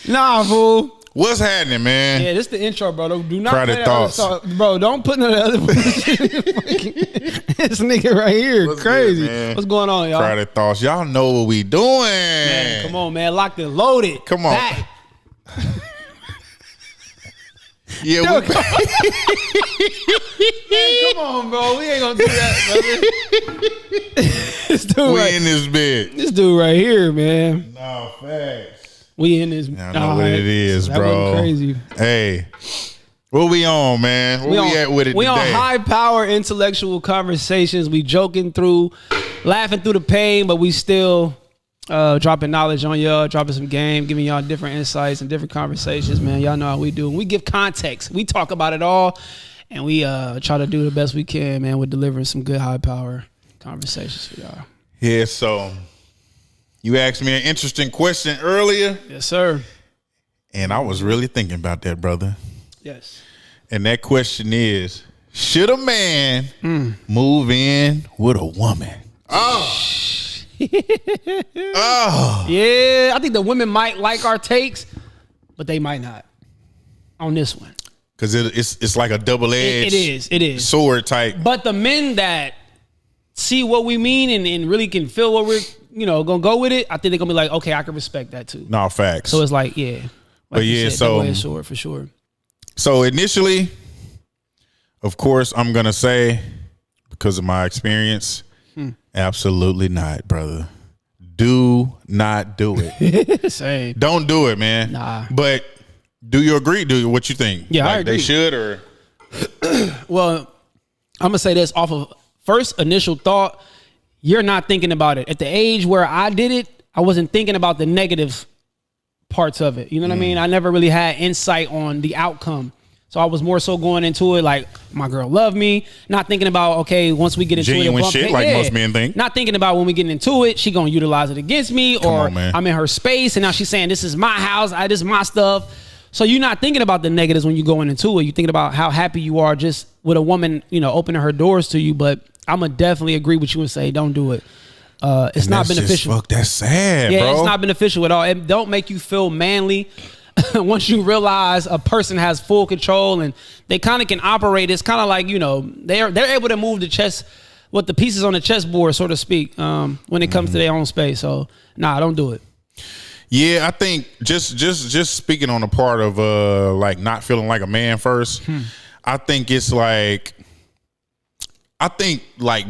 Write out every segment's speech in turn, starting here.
Nah, fool. What's happening, man? Yeah, this is the intro, bro. Do not Private thoughts. Bro, don't put none of the other bullshit. This nigga right here, What's crazy. good, man? What's going on, y'all? Private thoughts. Y'all know what we doing. Man, come on, man. Locked and loaded. Come on. Back. Yeah, Yo, come on, bro. We ain't gonna do that, brother. This dude we in this bit. This dude right here, man. No, facts. We in this. I know what it is, that bro. wasn't crazy. Hey, what we on, man? Where we at with it we today? on high power intellectual conversations. We joking through, laughing through the pain, but we still dropping knowledge on y'all, dropping some game, giving y'all different insights and different conversations, man. Y'all know how we do. We give context. We talk about it all, and we try to do the best we can, man, with delivering some good high power conversations for y'all. Yeah, so you asked me an interesting question earlier. Yes, sir. And I was really thinking about that, brother. Yes. And that question is, should a man move in with a woman? Oh. Oh. Yeah, I think the women might like our takes, but they might not on this one. Because it's like a double-edged it is sword type. But the men that see what we mean and really can feel what we're, gonna go with it, I think they're gonna be like, okay, I can respect that too. No, facts. So it's like, yeah. Like but yeah, said, so double-edged sword for sure. So initially, of course, I'm gonna say, because of my experience, absolutely not, brother. Do not do it. Same. Don't do it, man. Nah. But do you agree? What you think? Yeah, I agree. They should, or? Well, I'm gonna say this off of first initial thought. You're not thinking about it. At the age where I did it, I wasn't thinking about the negative parts of it. You know what I mean? I never really had insight on the outcome. So I was more so going into it like, my girl loved me, not thinking about, okay, once we get into genuine it, shit, like most men think. Not thinking about when we get into it, she gonna utilize it against me, or I'm in her space and now she's saying this is my house, this is my stuff. So you're not thinking about the negatives when you're going into it. You're thinking about how happy you are just with a woman, opening her doors to you. But I'm gonna definitely agree with you and say, don't do it. It's not beneficial. Fuck, that's sad, bro. Yeah, it's not beneficial at all. It don't make you feel manly. Once you realize a person has full control and they kind of can operate, it's kind of like, they're able to move the chess with the pieces on the chessboard, so to speak, when it comes to their own space. So nah, don't do it. Yeah, I think just speaking on the part of like not feeling like a man first, I think it's like,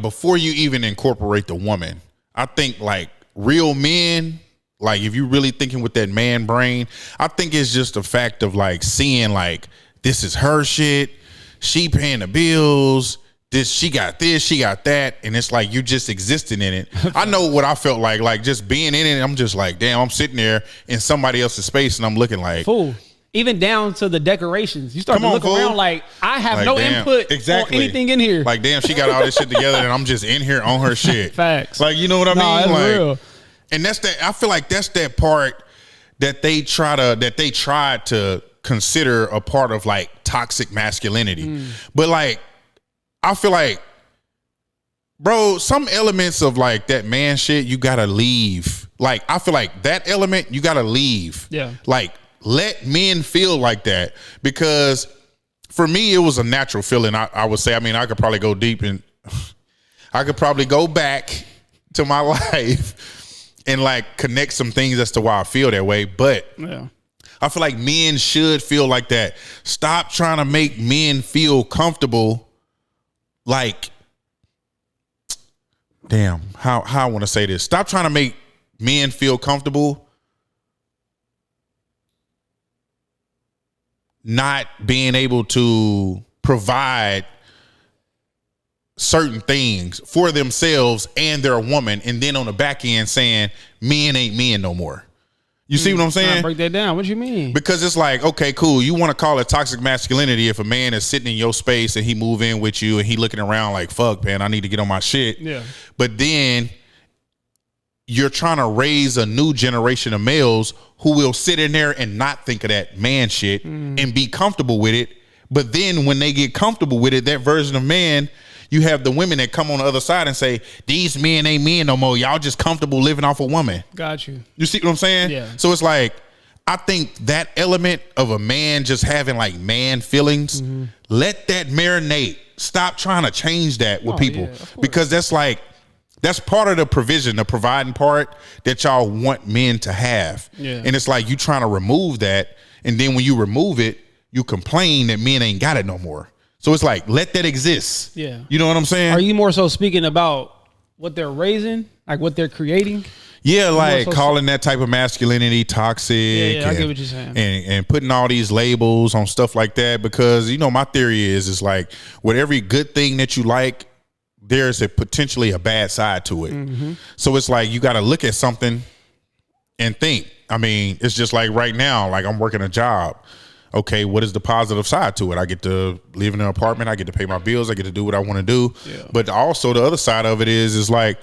before you even incorporate the woman, I think like real men, like if you really thinking with that man brain, I think it's just a fact of like seeing like, this is her shit, she paying the bills, she got this, she got that, and it's like you just existing in it. I know what I felt like just being in it, I'm just like, damn, I'm sitting there in somebody else's space and I'm looking like, fool. Even down to the decorations. You start to look around like, I have no input on anything in here. Like, damn, she got all this shit together and I'm just in here on her shit. Facts. Like, you know what I mean? That's like, real. And that's that. I feel like that's that part that they try to consider a part of like toxic masculinity. But like, I feel like, bro, some elements of like that man shit, you gotta leave. Like, I feel like that element, you gotta leave. Yeah. Like, let men feel like that, because for me, it was a natural feeling. I would say, I mean, I could probably go deep and I could probably go back to my life and like connect some things as to why I feel that way. But yeah, I feel like men should feel like that. Stop trying to make men feel comfortable. Like, damn, how I want to say this. Stop trying to make men feel comfortable not being able to provide certain things for themselves and their woman, and then on the back end saying men ain't men no more. You see what I'm saying? Break that down. What do you mean? Because it's like, okay, cool. You want to call it toxic masculinity if a man is sitting in your space and he move in with you and he looking around like, fuck, man, I need to get on my shit. Yeah. But then you're trying to raise a new generation of males who will sit in there and not think of that man shit and be comfortable with it. But then when they get comfortable with it, that version of man, you have the women that come on the other side and say, these men ain't men no more. Y'all just comfortable living off a woman. Got you. You see what I'm saying? Yeah. So it's like, I think that element of a man just having like man feelings, let that marinate. Stop trying to change that with people because that's part of the provision, the providing part that y'all want men to have. Yeah. And it's like you trying to remove that. And then when you remove it, you complain that men ain't got it no more. So it's like, let that exist. Yeah. You know what I'm saying? Are you more so speaking about what they're raising, like what they're creating? Yeah, like calling that type of masculinity toxic. Yeah, I get what you're saying. And putting all these labels on stuff like that because, you know, my theory is like with every good thing that you like, there's potentially a bad side to it. So it's like you got to look at something and think. I mean, it's just like right now, like I'm working a job. Okay, what is the positive side to it? I get to live in an apartment. I get to pay my bills. I get to do what I want to do. Yeah. But also the other side of it is like,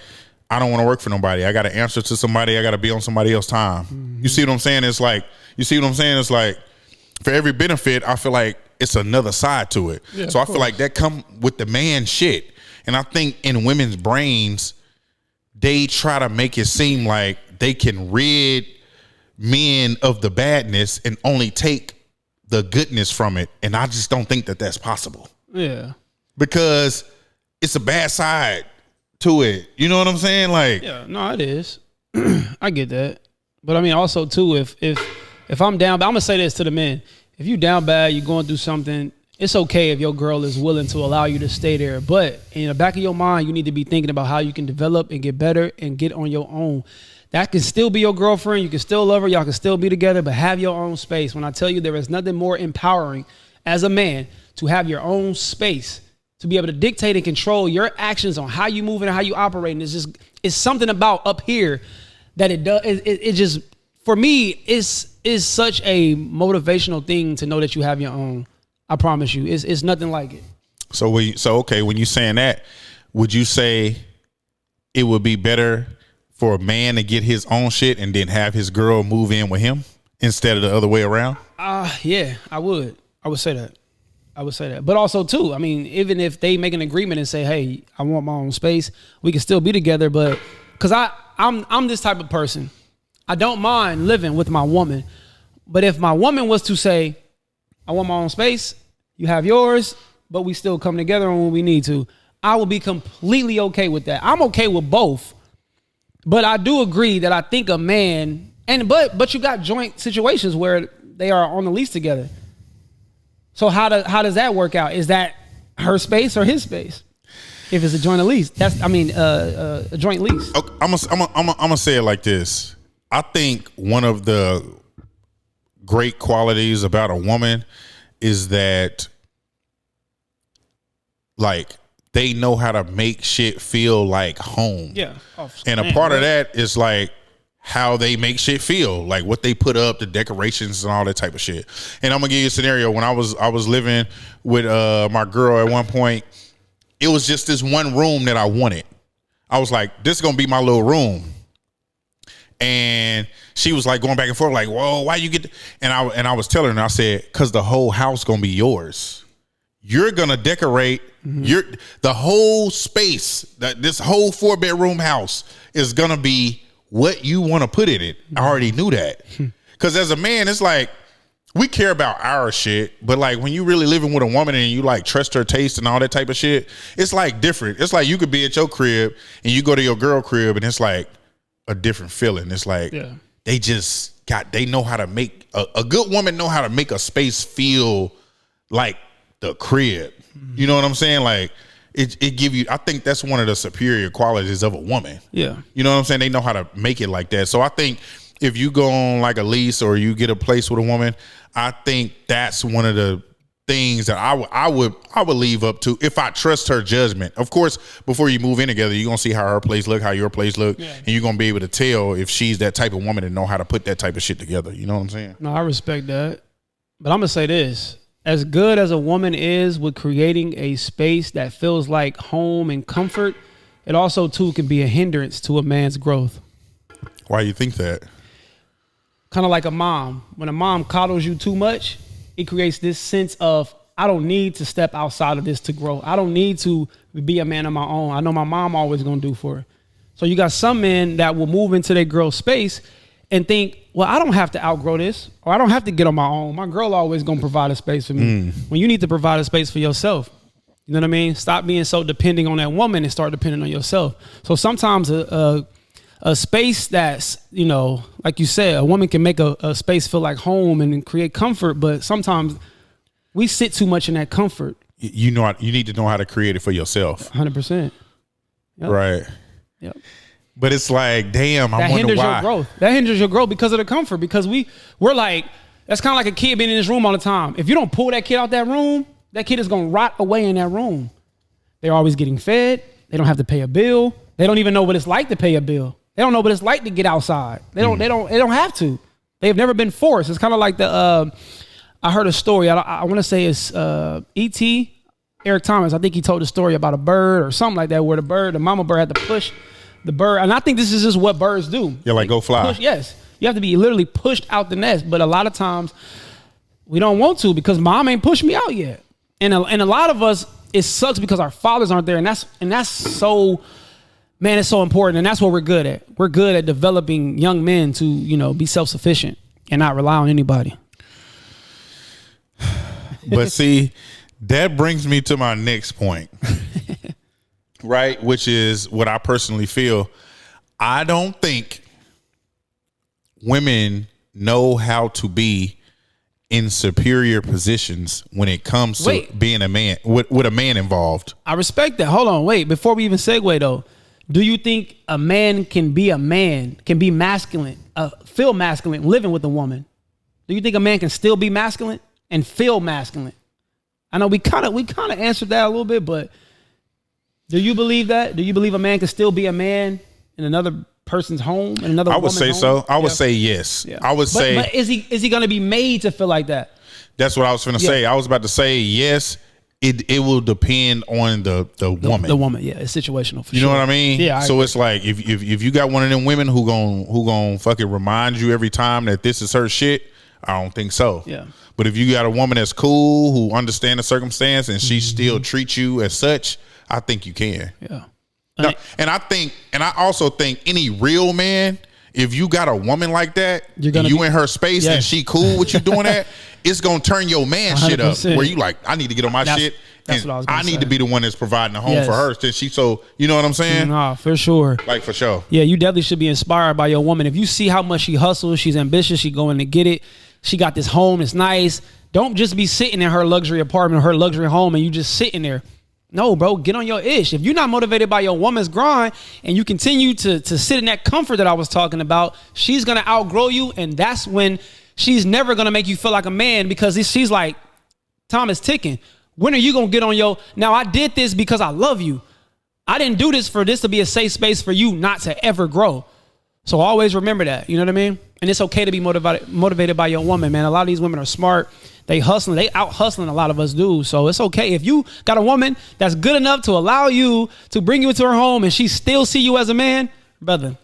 I don't want to work for nobody. I got to answer to somebody. I got to be on somebody else's time. You see what I'm saying? It's like, It's like for every benefit, I feel like it's another side to it. Yeah, so I feel like that come with the man shit. And I think in women's brains, they try to make it seem like they can rid men of the badness and only take the goodness from it. And I just don't think that that's possible. Yeah. Because it's a bad side to it. You know what I'm saying? Like, yeah, no, it is. I get that. But I mean, also too, if I'm down, but I'm gonna say this to the men. If you down bad, you're going through something, it's okay if your girl is willing to allow you to stay there. But in the back of your mind, you need to be thinking about how you can develop and get better and get on your own. That can still be your girlfriend. You can still love her. Y'all can still be together, but have your own space. When I tell you there is nothing more empowering as a man to have your own space, to be able to dictate and control your actions on how you move and how you operate. And it's something about up here that it does. It just, for me, is such a motivational thing to know that you have your own. I promise you, it's nothing like it. So okay, when you saying that, would you say it would be better for a man to get his own shit and then have his girl move in with him instead of the other way around? Yeah, I would say that. But also too, I mean, even if they make an agreement and say, hey, I want my own space, we can still be together. But because I'm this type of person, I don't mind living with my woman. But if my woman was to say, I want my own space, you have yours, but we still come together when we need to, I will be completely okay with that. I'm okay with both. But I do agree that I think a man, but you got joint situations where they are on the lease together. So how does that work out? Is that her space or his space? If it's a joint lease, a joint lease. Okay, I'm gonna say it like this. I think one of the great qualities about a woman is that, like, they know how to make shit feel like home. Yeah. And a part of that is like how they make shit feel, like what they put up, the decorations and all that type of shit. And I'm gonna give you a scenario. When I was living with my girl at one point, it was just this one room that I wanted. I was like, this is gonna be my little room. And she was like going back and forth, like, whoa, why you get? And I was telling her, and I said, cause the whole house gonna be yours. You're gonna decorate the whole space. This whole 4-bedroom house is gonna be what you want to put in it. I already knew that. Cause as a man, it's like we care about our shit, but like when you really living with a woman and you like trust her taste and all that type of shit, it's like different. It's like you could be at your crib and you go to your girl crib and it's like a different feeling. It's like they know how to make a good woman know how to make a space feel like the crib. You know what I'm saying? Like it give you, I think that's one of the superior qualities of a woman. Yeah. You know what I'm saying? They know how to make it like that. So I think if you go on like a lease or you get a place with a woman, I think that's one of the things that I would leave up to if I trust her judgment. Of course, before you move in together, you're gonna see how her place look, how your place look, and you're gonna be able to tell if she's that type of woman and know how to put that type of shit together. You know what I'm saying? No, I respect that. But I'm gonna say this. As good as a woman is with creating a space that feels like home and comfort, it also too can be a hindrance to a man's growth. Why you think that? Kind of like a mom. When a mom coddles you too much, it creates this sense of, I don't need to step outside of this to grow. I don't need to be a man of my own. I know my mom always going to do for her. So you got some men that will move into their girl's space and think well, I don't have to outgrow this, or I don't have to get on my own. My girl always gonna provide a space for me. When you need to provide a space for yourself. You know what I mean? Stop being so depending on that woman and start depending on yourself. So sometimes a space that's, you know, like you said, a woman can make a space feel like home and create comfort, but sometimes we sit too much in that comfort. You need to know how to create it for yourself. 100%. Yep. Right. Yep. But it's like, damn, I wonder why. Your growth. That hinders your growth because of the comfort. Because we're like, that's kind of like a kid being in his room all the time. If you don't pull that kid out that room, that kid is going to rot away in that room. They're always getting fed. They don't have to pay a bill. They don't even know what it's like to pay a bill. They don't know what it's like to get outside. They don't have to. They've never been forced. It's kind of like I heard a story. I want to say it's E.T. Eric Thomas. I think he told a story about a bird or something like that, where the mama bird had to push the bird. And I think this is just what birds do. Yeah, like go fly. Yes. You have to be literally pushed out the nest. But a lot of times we don't want to because mom ain't pushed me out yet. And a lot of us, it sucks because our fathers aren't there. And that's so, man, it's so important. And that's what we're good at. We're good at developing young men to, you know, be self-sufficient and not rely on anybody. But see, that brings me to my next point, right? Which is what I personally feel. I don't think women know how to be in superior positions when it comes to being a man with a man involved. I respect that. Hold on, wait. Before we even segue though, do you think a man, can be masculine, feel masculine living with a woman? Do you think a man can still be masculine and feel masculine? I know we kind of answered that a little bit, but do you believe that? Do you believe a man can still be a man in another person's home, in another woman's home? I would say so. I would say yes. Yeah. I would say. But is he going to be made to feel like that? That's what I was going to say. I was about to say yes. It will depend on the woman. The woman, yeah, it's situational. For you know what I mean? Yeah. So it's like if you got one of them women who gon' fucking remind you every time that this is her shit, I don't think so. Yeah. But if you got a woman that's cool, who understands the circumstance, and she still treats you as such, I think you can. Yeah. No, and I also think any real man, if you got a woman like that, and you in her space and she cool with you doing that, it's gonna turn your man 100%. Shit up. Where you like, I need to get on my shit. That's and what I need to be the one that's providing a home for her. Since she so, you know what I'm saying? Nah, for sure. Like for sure. Yeah, you definitely should be inspired by your woman. If you see how much she hustles, she's ambitious, she going to get it. She got this home, it's nice. Don't just be sitting in her luxury apartment or her luxury home and you just sitting there. No, bro, get on your ish. If you're not motivated by your woman's grind and you continue to sit in that comfort that I was talking about, she's going to outgrow you. And that's when she's never going to make you feel like a man, because she's like, time is ticking. When are you going to get on your, now I did this because I love you. I didn't do this for this to be a safe space for you not to ever grow. So always remember that, you know what I mean? And it's okay to be motivated by your woman, man. A lot of these women are smart. They hustling. They out hustling a lot of us dudes. So it's okay. If you got a woman that's good enough to allow you to bring you into her home and she still see you as a man, brother,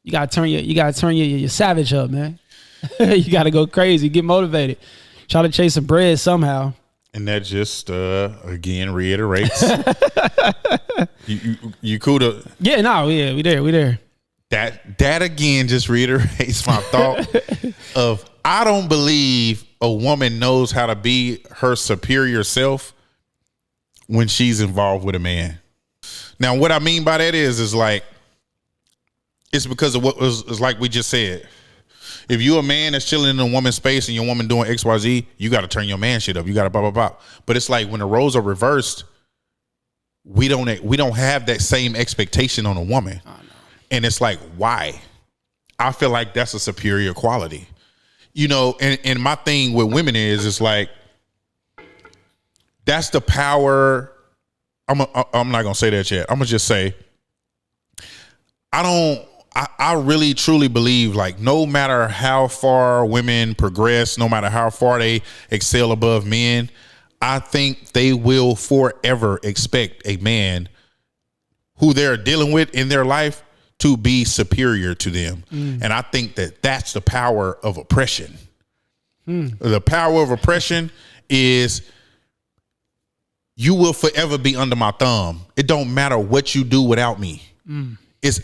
you gotta turn your savage up, man. You gotta go crazy, get motivated. Try to chase some bread somehow. And that just again reiterates. you cool to we there. That again just reiterates my thought of, I don't believe a woman knows how to be her superior self when she's involved with a man. Now, what I mean by that is like, it's because of what was like we just said. If you a man that's chilling in a woman's space and your woman doing XYZ, you got to turn your man shit up. You got to blah, blah, blah. But it's like when the roles are reversed, we don't have that same expectation on a woman. Oh, no. And it's like, why? I feel like that's a superior quality. You know, and my thing with women is like, that's the power. I'm not going to say that yet. I'm going to just say, I really truly believe, like, no matter how far women progress, no matter how far they excel above men, I think they will forever expect a man who they're dealing with in their life to be superior to them. And I think that that's the power of oppression. The power of oppression is, you will forever be under my thumb. It don't matter what you do without me.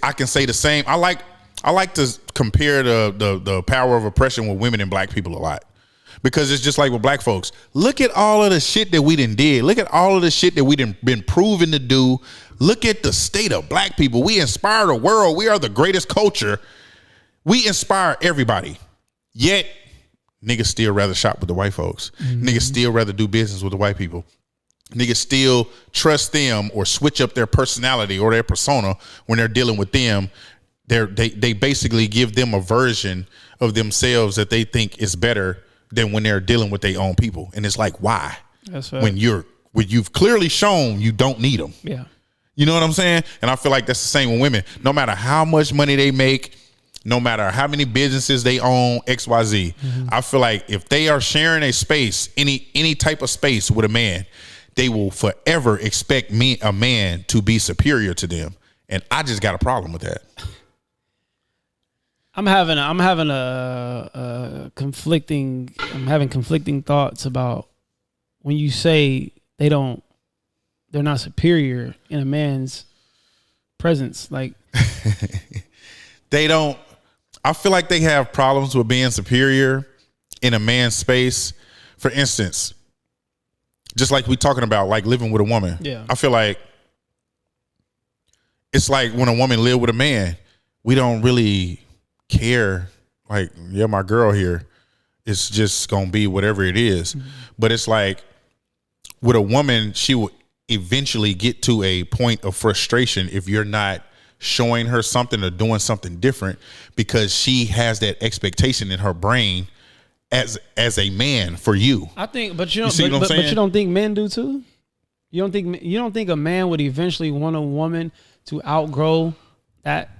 I can say the same. I like I like to compare the power of oppression with women and black people a lot. Because it's just like with black folks. Look at all of the shit that we done did. Look at all of the shit that we done been proven to do. Look at the state of black people. We inspire the world. We are the greatest culture. We inspire everybody. Yet, niggas still rather shop with the white folks. Niggas still rather do business with the white people. Niggas still trust them or switch up their personality or their persona when they're dealing with them. They basically give them a version of themselves that they think is better than when they're dealing with their own people. And it's like, why? That's right. When you've clearly shown you don't need them. Yeah. You know what I'm saying? And I feel like that's the same with women. No matter how much money they make, no matter how many businesses they own, XYZ, I feel like if they are sharing a space, any type of space with a man, they will forever expect a man to be superior to them. And I just got a problem with that. I'm having conflicting thoughts about when you say they're not superior in a man's presence. Like I feel like they have problems with being superior in a man's space. For instance, just like we talking about like living with a woman. Yeah. I feel like it's like when a woman live with a man, we don't really care. Like, yeah, my girl here, it's just gonna be whatever it is. But it's like with a woman, she will eventually get to a point of frustration if you're not showing her something or doing something different, because she has that expectation in her brain as a man for you. I think, but you don't. But you don't think men do too? You don't think a man would eventually want a woman to outgrow that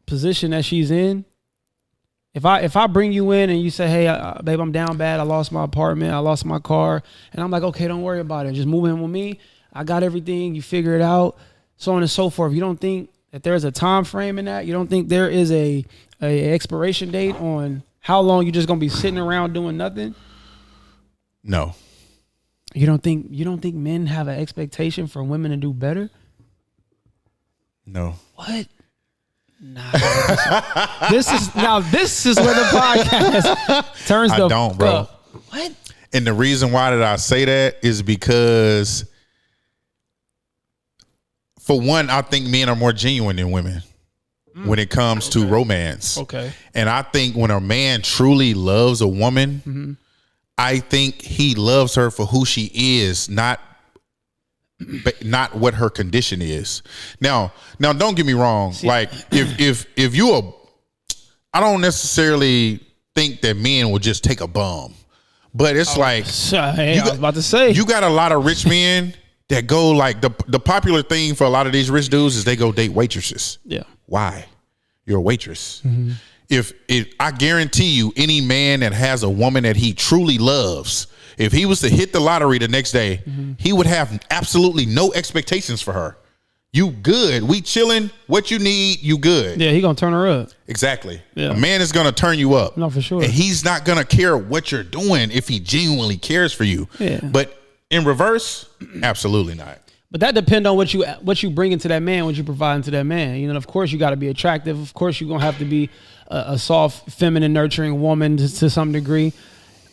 position that she's in? If I bring you in and you say, hey, babe, I'm down bad. I lost my apartment. I lost my car. And I'm like, okay, don't worry about it. Just move in with me. I got everything. You figure it out. So on and so forth. You don't think that there's a time frame in that? You don't think there is a expiration date on how long you're just going to be sitting around doing nothing? No. You don't think men have an expectation for women to do better? No. What? Nah. This is where the podcast turns the I don't, bro. up. What? And the reason why did I say that is because, for one, I think men are more genuine than women when it comes to romance. Okay. And I think when a man truly loves a woman, I think he loves her for who she is, not what her condition is. Now don't get me wrong. Like if you I don't necessarily think that men will just take a bum, but it's I was about to say, you got a lot of rich men that go, like, the popular thing for a lot of these rich dudes is they go date waitresses. Yeah. Why? You're a waitress. If I guarantee you, any man that has a woman that he truly loves, if he was to hit the lottery the next day, he would have absolutely no expectations for her. You good. We chilling. What you need, you good. Yeah, he gonna turn her up. Exactly. Yeah. A man is gonna turn you up. No, for sure. And he's not gonna care what you're doing if he genuinely cares for you. Yeah. But in reverse, absolutely not. But that depends on what you bring into that man, what you provide into that man. You know, of course you got to be attractive. Of course you're gonna have to be a soft, feminine, nurturing woman to some degree.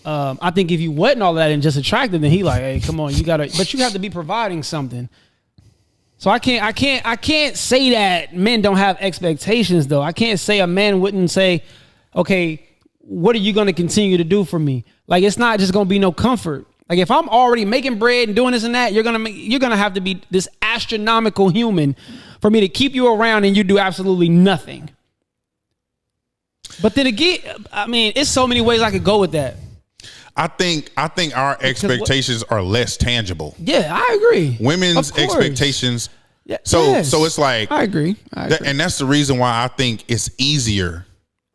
I think if you wasn't all that and just attractive, then he like, hey, come on, but you have to be providing something. So I can't say that men don't have expectations though. I can't say a man wouldn't say, okay, what are you going to continue to do for me? Like, it's not just going to be no comfort. Like, if I'm already making bread and doing this and that, you're going to have to be this astronomical human for me to keep you around and you do absolutely nothing. But then again, I mean, it's so many ways I could go with that. I think our expectations are less tangible. Yeah, I agree. Women's expectations. Yeah, so it's like, I agree. And that's the reason why I think it's easier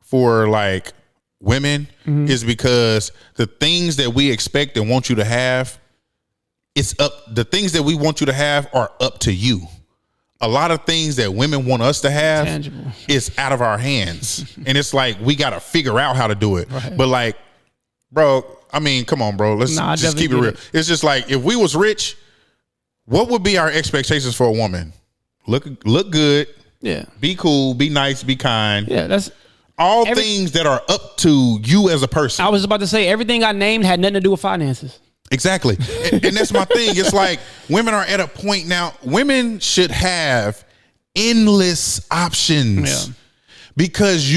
for, like, women, is because the things that we expect and want you to have, the things that we want you to have are up to you. A lot of things that women want us to have tangible is out of our hands. And it's like, we got to figure out how to do it. Right. But, like, bro, I mean, come on, bro. Let's just keep it real. It's just like, if we was rich, what would be our expectations for a woman? Look good. Yeah. Be cool, be nice, be kind. Yeah, that's all things that are up to you as a person. I was about to say everything I named had nothing to do with finances. Exactly. And that's my thing. It's like women are at a point now, women should have endless options. Yeah. Because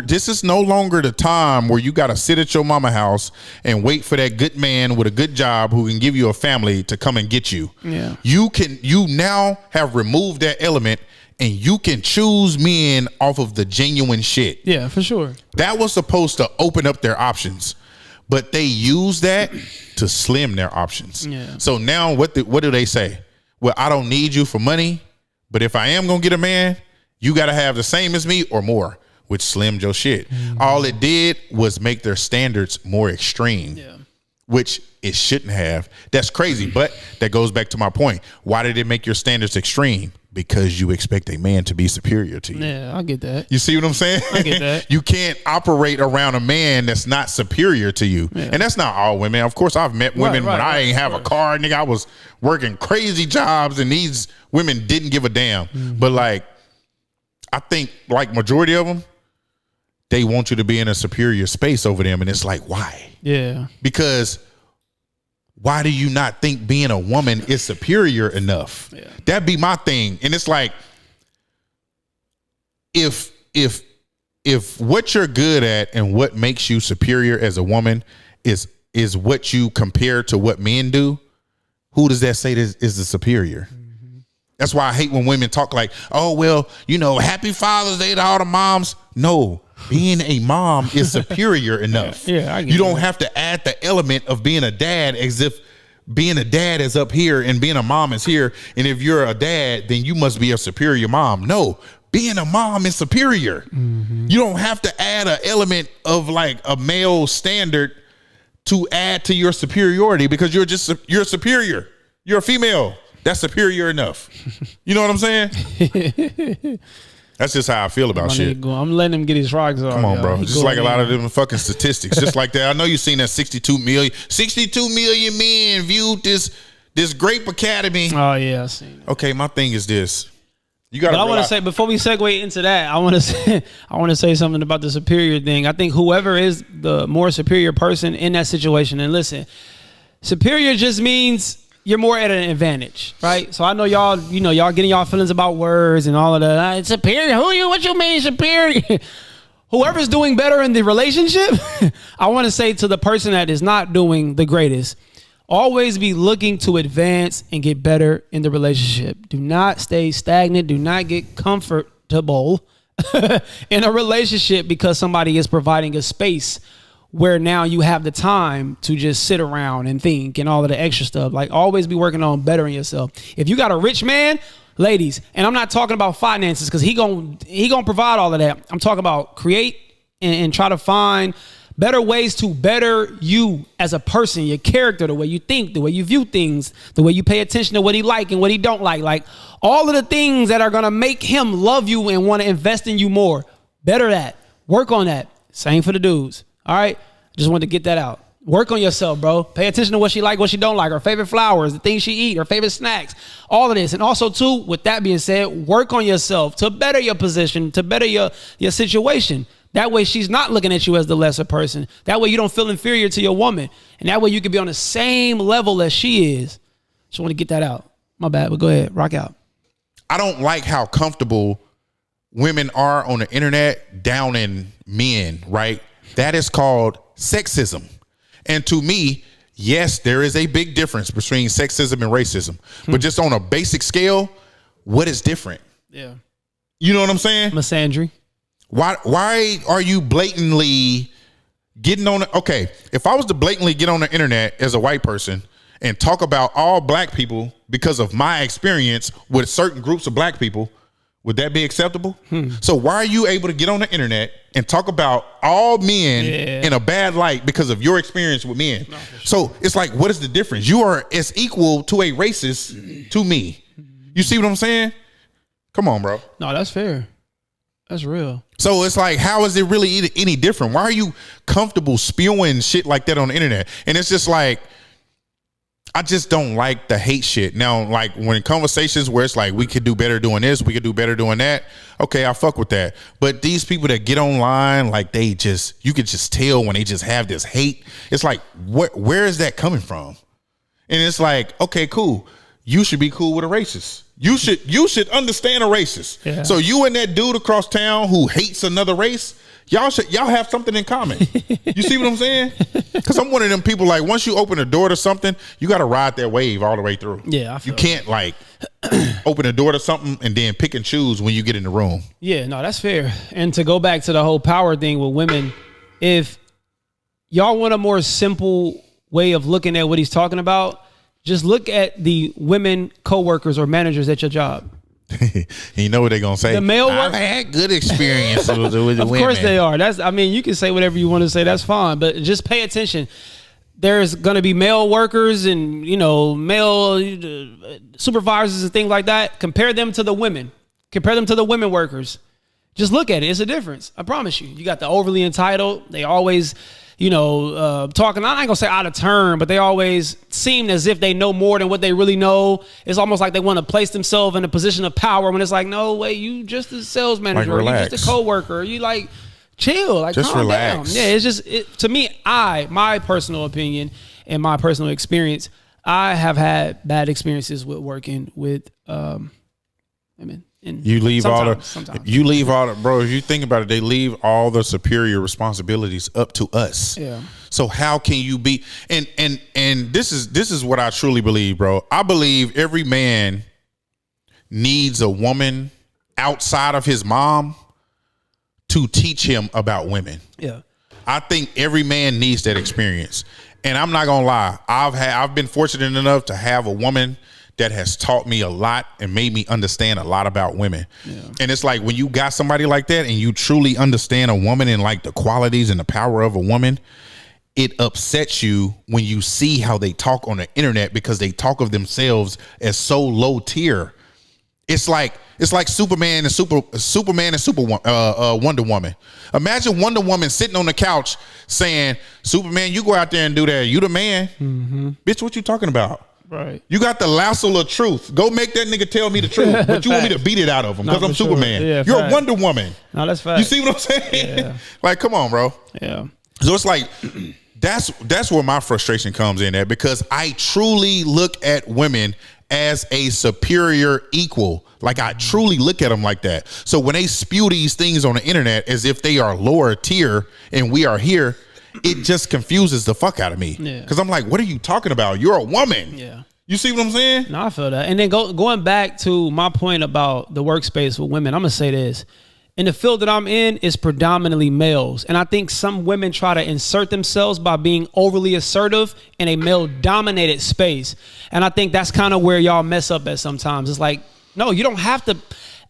this is no longer the time where you got to sit at your mama house and wait for that good man with a good job who can give you a family to come and get you. Yeah. You now have removed that element and you can choose men off of the genuine shit. Yeah, for sure. That was supposed to open up their options, but they use that to slim their options. Yeah. So now what do they say? Well, I don't need you for money, but if I am going to get a man, you got to have the same as me or more, which slimmed your shit. Mm-hmm. All it did was make their standards more extreme, which it shouldn't have. That's crazy. But that goes back to my point. Why did it make your standards extreme? Because you expect a man to be superior to you. Yeah, I get that. You see what I'm saying? I get that. You can't operate around a man that's not superior to you. Yeah. And that's not all women. Of course, I've met women when I ain't have a car, nigga. I was working crazy jobs and these women didn't give a damn. Mm-hmm. But like, I think like majority of them, they want you to be in a superior space over them. And it's like, why? Yeah. Because why do you not think being a woman is superior enough? Yeah. That'd be my thing. And it's like, if what you're good at and what makes you superior as a woman is what you compare to what men do, who does that say is the superior? That's why I hate when women talk like, oh, well, happy Father's Day to all the moms. No, being a mom is superior enough. Yeah, I get you don't have to add the element of being a dad as if being a dad is up here and being a mom is here. And if you're a dad, then you must be a superior mom. No, being a mom is superior. Mm-hmm. You don't have to add an element of like a male standard to add to your superiority because you're superior. You're a female. That's superior enough. You know what I'm saying? That's just how I feel about shit. I'm letting him get his rocks off. Come on, bro. Just like a lot of them fucking statistics. Just like that. I know you've seen that 62 million men viewed this Grape Academy. Oh, yeah, I seen it. Okay, my thing is this. You got. But I want to say, before we segue into that, I want to say something about the superior thing. I think whoever is the more superior person in that situation, and listen, superior just means you're more at an advantage, right? So I know y'all getting y'all feelings about words and all of that. It's superior. Who you? What you mean superior? Whoever's doing better in the relationship, I want to say to the person that is not doing the greatest, always be looking to advance and get better in the relationship. Do not stay stagnant. Do not get comfortable in a relationship because somebody is providing a space where now you have the time to just sit around and think and all of the extra stuff. Like, always be working on bettering yourself. If you got a rich man, ladies, and I'm not talking about finances because he gonna provide all of that. I'm talking about create and try to find better ways to better you as a person, your character, the way you think, the way you view things, the way you pay attention to what he like and what he don't like. Like, all of the things that are gonna make him love you and want to invest in you more. Better that. Work on that. Same for the dudes. All right, just wanted to get that out. Work on yourself, bro. Pay attention to what she like, what she don't like, her favorite flowers, the things she eat, her favorite snacks, all of this. And also, too, with that being said, work on yourself to better your position, to better your situation. That way she's not looking at you as the lesser person. That way you don't feel inferior to your woman. And that way you can be on the same level as she is. Just want to get that out. My bad, but go ahead, rock out. I don't like how comfortable women are on the internet downing men, right? That is called sexism. And to me, yes, there is a big difference between sexism and racism. But just on a basic scale, what is different? Yeah. You know what I'm saying? Misandry. Why are you blatantly getting on the, okay, if I was to blatantly get on the internet as a white person and talk about all black people because of my experience with certain groups of black people, would that be acceptable? So why are you able to get on the internet and talk about all men in a bad light because of your experience with men? No, sure. So it's like, what is the difference? You are as equal to a racist to me. You see what I'm saying? Come on, bro. No, that's fair. That's real. So it's like, how is it really any different? Why are you comfortable spewing shit like that on the internet? And it's just like, I just don't like the hate shit. Now, like when conversations where it's like we could do better doing this, we could do better doing that. Okay, I fuck with that. But these people that get online, like you could just tell when they just have this hate. It's like, where is that coming from? And it's like, okay, cool. You should be cool with a racist. You should understand a racist. Yeah. So you and that dude across town who hates another race, y'all have something in common. You see what I'm saying? Because I'm one of them people, like, once you open a door to something, you got to ride that wave all the way through. Yeah, you can't like open a door to something and then pick and choose when you get in the room. Yeah, no, that's fair. And to go back to the whole power thing with women, if y'all want a more simple way of looking at what he's talking about, just look at the women coworkers or managers at your job. You know what they're gonna say? The male I've had good experiences with the women. Of course they are. You can say whatever you want to say. That's fine, but just pay attention. There's gonna be male workers and male supervisors and things like that. Compare them to the women. Compare them to the women workers. Just look at it. It's a difference. I promise you. You got the overly entitled. They always, talking, I ain't gonna say out of turn, but they always seem as if they know more than what they really know. It's almost like they want to place themselves in a position of power when it's like, no, wait, you just a sales manager, or you just a coworker, or you like chill, like just calm relax. down. Yeah, it's just, to me, my personal opinion and my personal experience, I have had bad experiences with working with women. You leave all the bro. If you think about it, they leave all the superior responsibilities up to us. Yeah. So how can you be? And this is what I truly believe, bro. I believe every man needs a woman outside of his mom to teach him about women. Yeah. I think every man needs that experience. And I'm not gonna lie, I've been fortunate enough to have a woman that has taught me a lot and made me understand a lot about women. Yeah. And it's like when you got somebody like that and you truly understand a woman and like the qualities and the power of a woman, it upsets you when you see how they talk on the internet because they talk of themselves as so low tier. It's like Superman and Wonder Woman. Imagine Wonder Woman sitting on the couch saying, Superman, you go out there and do that. You the man. Mm-hmm. Bitch, what you talking about? Right. You got the lasso of truth. Go make that nigga tell me the truth. But you want me to beat it out of him because I'm Superman. Yeah, you're a Wonder Woman. No, that's fact. You see what I'm saying? Yeah. Like, come on, bro. Yeah. So it's like that's where my frustration comes in at, because I truly look at women as a superior equal. Like, I truly look at them like that. So when they spew these things on the internet as if they are lower tier and we are here, it just confuses the fuck out of me. Yeah. Because I'm like, what are you talking about? You're a woman. Yeah. You see what I'm saying? No, I feel that. And then going back to my point about the workspace with women, I'm going to say this. In the field that I'm in, it's predominantly males. And I think some women try to insert themselves by being overly assertive in a male-dominated space. And I think that's kind of where y'all mess up at sometimes. It's like, no, you don't have to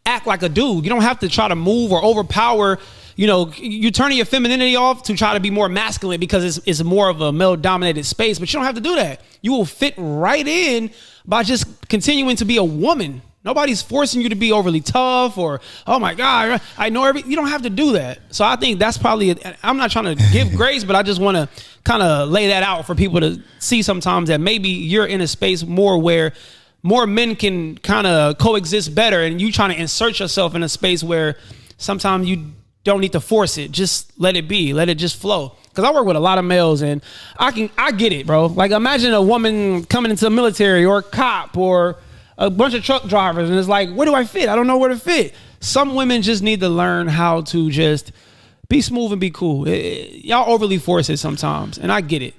act like a dude. You don't have to try to move or overpower. You're turning your femininity off to try to be more masculine because it's more of a male-dominated space. But you don't have to do that. You will fit right in by just continuing to be a woman. Nobody's forcing you to be overly tough or, oh my God, I know you don't have to do that. So I think that's probably, I'm not trying to give grace, but I just want to kind of lay that out for people to see sometimes that maybe you're in a space more where more men can kind of coexist better, and you trying to insert yourself in a space where sometimes you don't need to force it. Just let it be. Let it just flow. Because I work with a lot of males, and I get it, bro. Like, imagine a woman coming into the military or a cop or a bunch of truck drivers, and it's like, where do I fit? I don't know where to fit. Some women just need to learn how to just be smooth and be cool. Y'all overly force it sometimes, and I get it.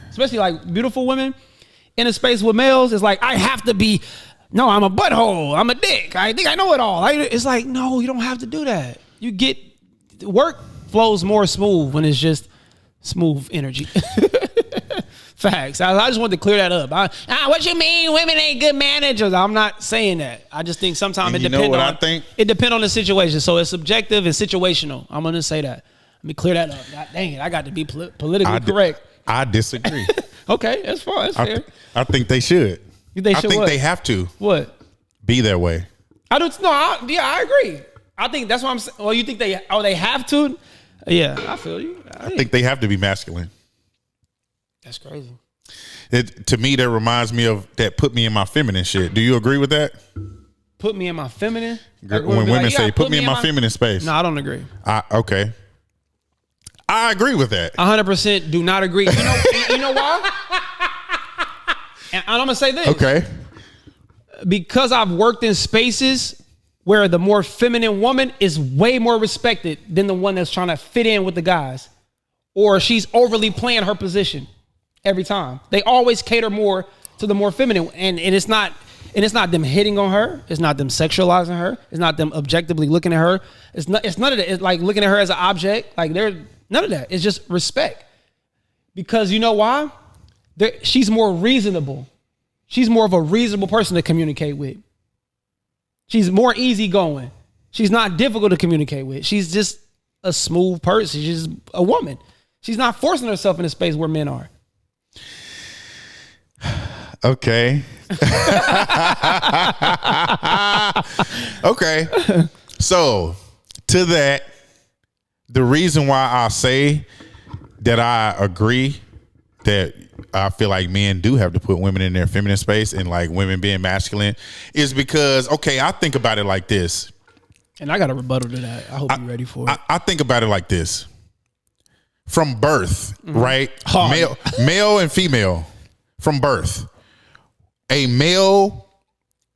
Especially like beautiful women in a space with males. It's like, I have to be, no, I'm a butthole. I'm a dick. I think I know it all. It's like, no, you don't have to do that. You get, work flows more smooth when it's just smooth energy. Facts. I just wanted to clear that up. What you mean women ain't good managers? I'm not saying that. I just think sometimes it depends on the situation. So it's subjective and situational. I'm going to say that. Let me clear that up. God dang it. I got to be politically correct. I disagree. Okay, that's fine. That's fair. I think they should. I think they have to. What? Be that way. I agree. I think that's what I'm saying. Well, you think they have to? Yeah, I feel you. I think they have to be masculine. That's crazy. It to me that reminds me of that put me in my feminine shit. Do you agree with that? Put me in my feminine? Like when women say put me in my feminine space. No, I don't agree. Okay. I agree with that. 100% do not agree. You know why? And I'm gonna say this. Okay. Because I've worked in spaces where the more feminine woman is way more respected than the one that's trying to fit in with the guys. Or she's overly playing her position every time. They always cater more to the more feminine. And it's not them hitting on her. It's not them sexualizing her. It's not them objectively looking at her. It's none of that. It's like looking at her as an object. Like they're none of that. It's just respect. Because you know why? She's more reasonable. She's more of a reasonable person to communicate with. She's more easygoing. She's not difficult to communicate with. She's just a smooth person. She's just a woman. She's not forcing herself in a space where men are. Okay. Okay. So to that, the reason why I say that I agree that I feel like men do have to put women in their feminine space and like women being masculine is because, okay, I think about it like this. And I got a rebuttal to that. I hope you're ready for it. I think about it like this. From birth, right? Male and female. From birth. A male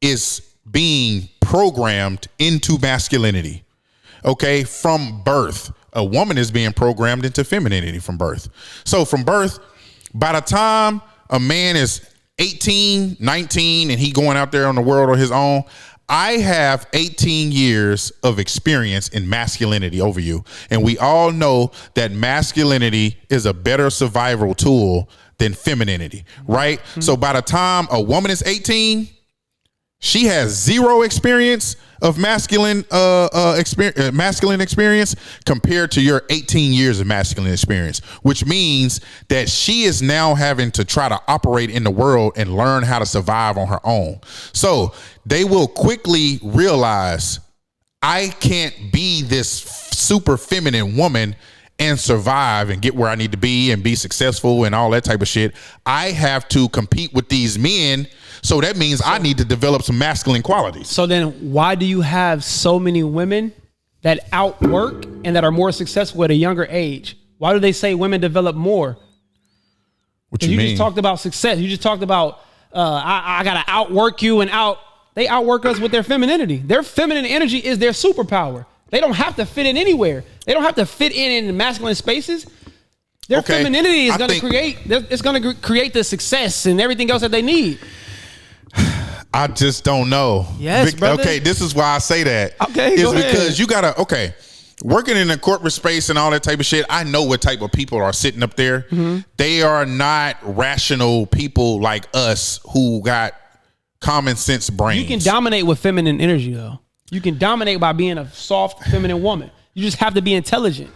is being programmed into masculinity. Okay? From birth. A woman is being programmed into femininity from birth. So from birth, by the time a man is 18, 19, and he going out there on the world on his own, I have 18 years of experience in masculinity over you. And we all know that masculinity is a better survival tool than femininity, right? Mm-hmm. So by the time a woman is 18, she has zero experience of masculine experience compared to your 18 years of masculine experience, which means that she is now having to try to operate in the world and learn how to survive on her own. So they will quickly realize I can't be this super feminine woman and survive and get where I need to be and be successful and all that type of shit. I have to compete with these men. So that means I need to develop some masculine qualities. So then why do you have so many women that outwork and that are more successful at a younger age? Why do they say women develop more? What you mean? You just talked about success. You just talked about, I got to outwork you they outwork us with their femininity. Their feminine energy is their superpower. They don't have to fit in anywhere. They don't have to fit in masculine spaces. Their femininity is going to create the success and everything else that they need. I just don't know. Yes, brother. Okay, this is why I say that. Okay, it's because you gotta, working in a corporate space and all that type of shit, I know what type of people are sitting up there. Mm-hmm. They are not rational people like us who got common sense brains. You can dominate with feminine energy, though. You can dominate by being a soft, feminine woman. You just have to be intelligent.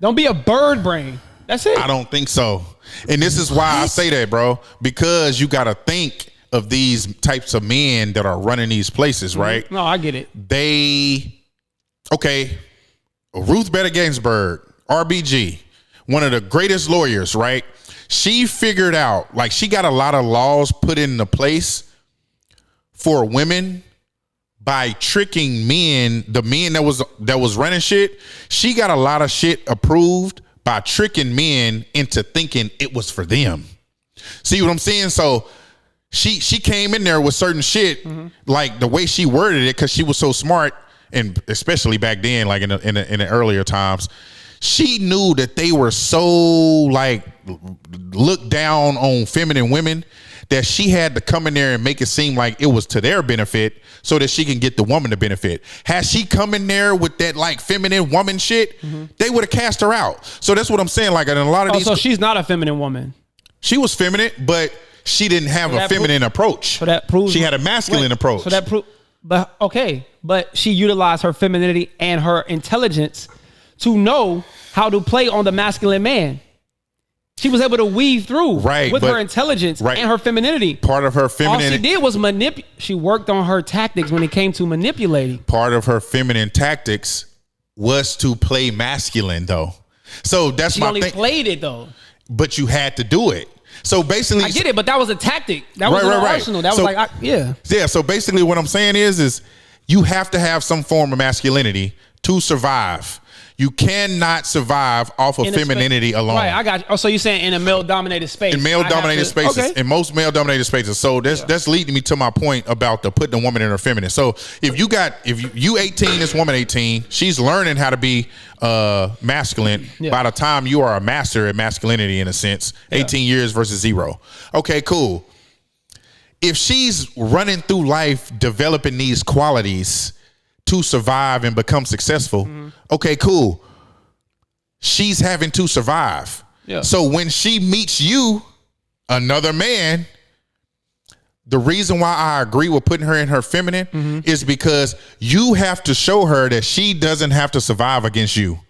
Don't be a bird brain. That's it. I don't think so. And this is why I say that, bro, because you gotta think of these types of men that are running these places, right? No, I get it. Ruth Bader Ginsburg, RBG, one of the greatest lawyers, right? She figured out, like, she got a lot of laws put into place for women by tricking men, the men that was running shit. She got a lot of shit approved by tricking men into thinking it was for them. See what I'm saying? So she came in there with certain shit, like the way she worded it, because she was so smart, and especially back then, like in the earlier times, she knew that they were so like looked down on feminine women that she had to come in there and make it seem like it was to their benefit so that she can get the woman to benefit. Had she come in there with that like feminine woman shit, they would have cast her out. So that's what I'm saying. Like in a lot of these. So she's not a feminine woman. She was feminine, but she didn't have a feminine approach. So that proves she had a masculine approach. So that but she utilized her femininity and her intelligence to know how to play on the masculine man. She was able to weave through with her intelligence and her femininity. Part of her femininity. All she did was she worked on her tactics when it came to manipulating. Part of her feminine tactics was to play masculine, though. So that's she my thing. She thing. only played it, though. But you had to do it. So basically, I get it, but that was a tactic. That was an arsenal. That was yeah. So basically, what I'm saying is you have to have some form of masculinity to survive. You cannot survive off of femininity alone. Right, I got you. Oh, so you're saying in a male-dominated space. In male-dominated spaces. Okay. In most male-dominated spaces. So that's leading me to my point about putting the woman in her feminine. So if you 18, this woman 18, she's learning how to be masculine by the time you are a master at masculinity in a sense. 18 years versus 0. Okay, cool. If she's running through life developing these qualities to survive and become successful, okay, cool. She's having to survive. Yeah. So when she meets you, another man, the reason why I agree with putting her in her feminine is because you have to show her that she doesn't have to survive against you.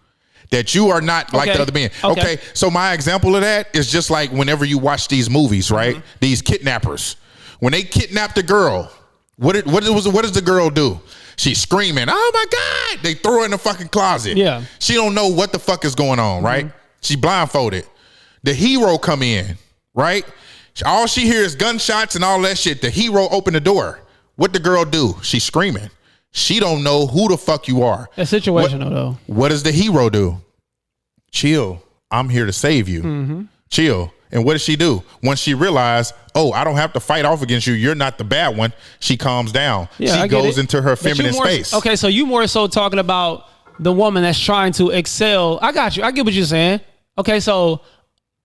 That you are not like the other men. Okay. So my example of that is just like whenever you watch these movies, right? These kidnappers. When they kidnap the girl, what does the girl do? She's screaming, oh my God. They throw her in the fucking closet. Yeah. She don't know what the fuck is going on, right? She blindfolded. The hero come in, right? All she hears is gunshots and all that shit. The hero open the door. What the girl do? She's screaming. She don't know who the fuck you are. That's situational though. What does the hero do? Chill. I'm here to save you. Chill. And what does she do? Once she realized, oh, I don't have to fight off against you. You're not the bad one. She calms down. Yeah, she goes into her feminine space. Okay, so you more so talking about the woman that's trying to excel. I got you. I get what you're saying. Okay, so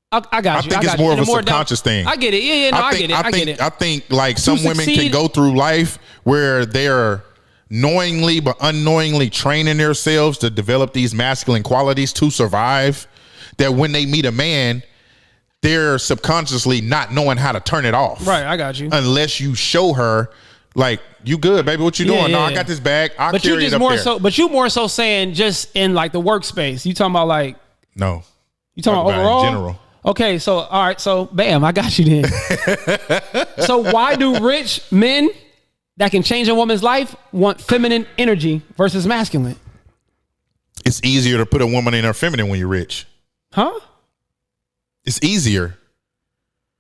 I got you. I think it's more of a subconscious thing. I get it. Yeah, no, I get it. I think like some women can go through life where they're knowingly but unknowingly training themselves to develop these masculine qualities to survive, that when they meet a man, they're subconsciously not knowing how to turn it off. Right, I got you. Unless you show her, like, you good, baby, what you doing? No, I got this bag. I'll carry it up there. But you more so saying just in like the workspace. You talking about like... No. You talking about overall? In general. Okay, so all right, so bam, I got you then. So why do rich men that can change a woman's life want feminine energy versus masculine? It's easier to put a woman in her feminine when you're rich. Huh? It's easier.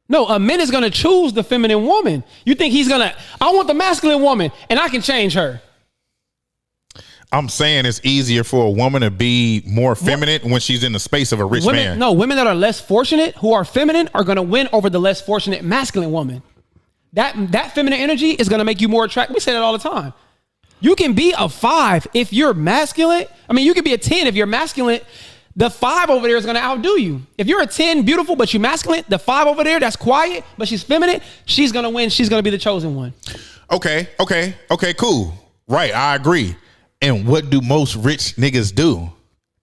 No, a man is going to choose the feminine woman. You think he's going to, I want the masculine woman and I can change her. I'm saying it's easier for a woman to be more feminine when she's in the space of a rich man. No, women that are less fortunate, who are feminine, are going to win over the less fortunate masculine woman. That feminine energy is going to make you more attractive. We say that all the time. You can be a 5 if you're masculine. I mean, you can be a 10 if you're masculine. The 5 over there is going to outdo you. If you're a 10, beautiful, but you're masculine, the 5 over there, that's quiet, but she's feminine, she's going to win. She's going to be the chosen one. Okay, cool. Right, I agree. And what do most rich niggas do?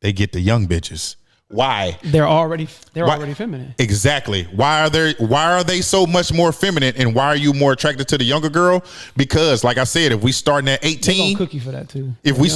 They get the young bitches. Why? They're already feminine. Exactly. Why are they so much more feminine, and why are you more attracted to the younger girl? Because like I said, if we starting at 18, they're gonna cook you for that too. If we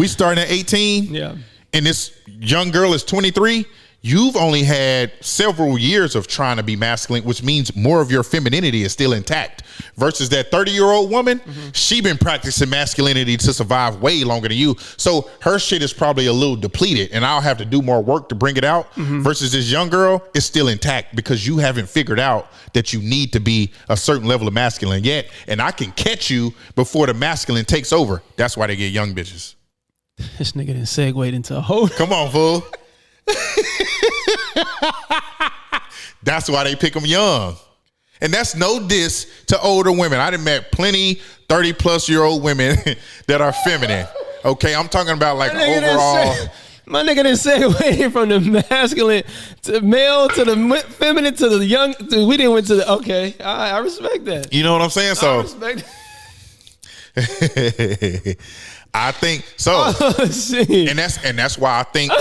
starting at 18, yeah, and this young girl is 23, you've only had several years of trying to be masculine, which means more of your femininity is still intact. Versus that 30-year-old woman, she been practicing masculinity to survive way longer than you. So her shit is probably a little depleted, and I'll have to do more work to bring it out. Versus this young girl is still intact because you haven't figured out that you need to be a certain level of masculine yet. And I can catch you before the masculine takes over. That's why they get young bitches. This nigga done segued into a whole... Come on, fool. That's why they pick them young. And that's no diss to older women. I done met plenty 30-plus-year-old women that are feminine. Okay, I'm talking about like overall. My nigga done segued from the masculine to male to the feminine to the young. We didn't went to the. Okay, I respect that. You know what I'm saying? So I respect that. I think so, and that's why I think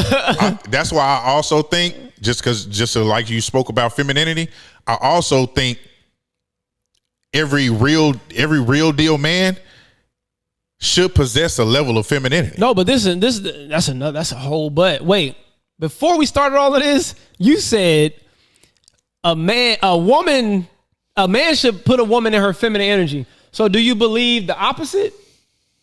that's why I also think just so like you spoke about femininity, I also think every real deal man should possess a level of femininity. No, but that's a whole. But wait, before we started all of this, you said a man should put a woman in her feminine energy. So do you believe the opposite?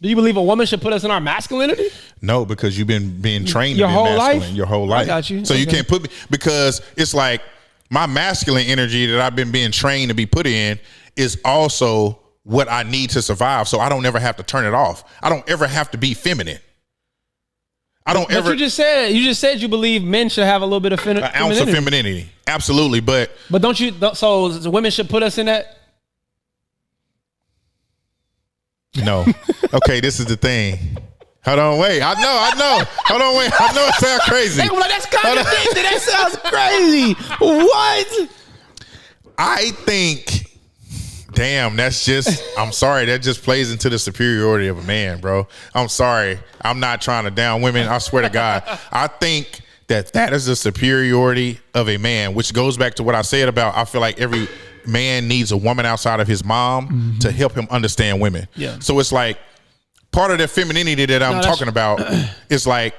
Do you believe a woman should put us in our masculinity? No, because you've been being trained your whole life. Your whole life. I got you. So you can't put me, because it's like my masculine energy that I've been being trained to be put in is also what I need to survive. So I don't ever have to turn it off. I don't ever have to be feminine. But you just said you believe men should have a little bit of an ounce of femininity. Absolutely. But don't you, so women should put us in that? No. Okay, this is the thing. Hold on, wait. I know. Hold on, wait. I know it sounds crazy. They were like, that's contradicting. That sounds crazy. What? I think, damn, that's just, I'm sorry. That just plays into the superiority of a man, bro. I'm sorry. I'm not trying to down women. I swear to God. I think that is the superiority of a man, which goes back to what I said about, I feel like every man needs a woman outside of his mom to help him understand women. Yeah. So it's like part of the femininity that I'm talking about is like,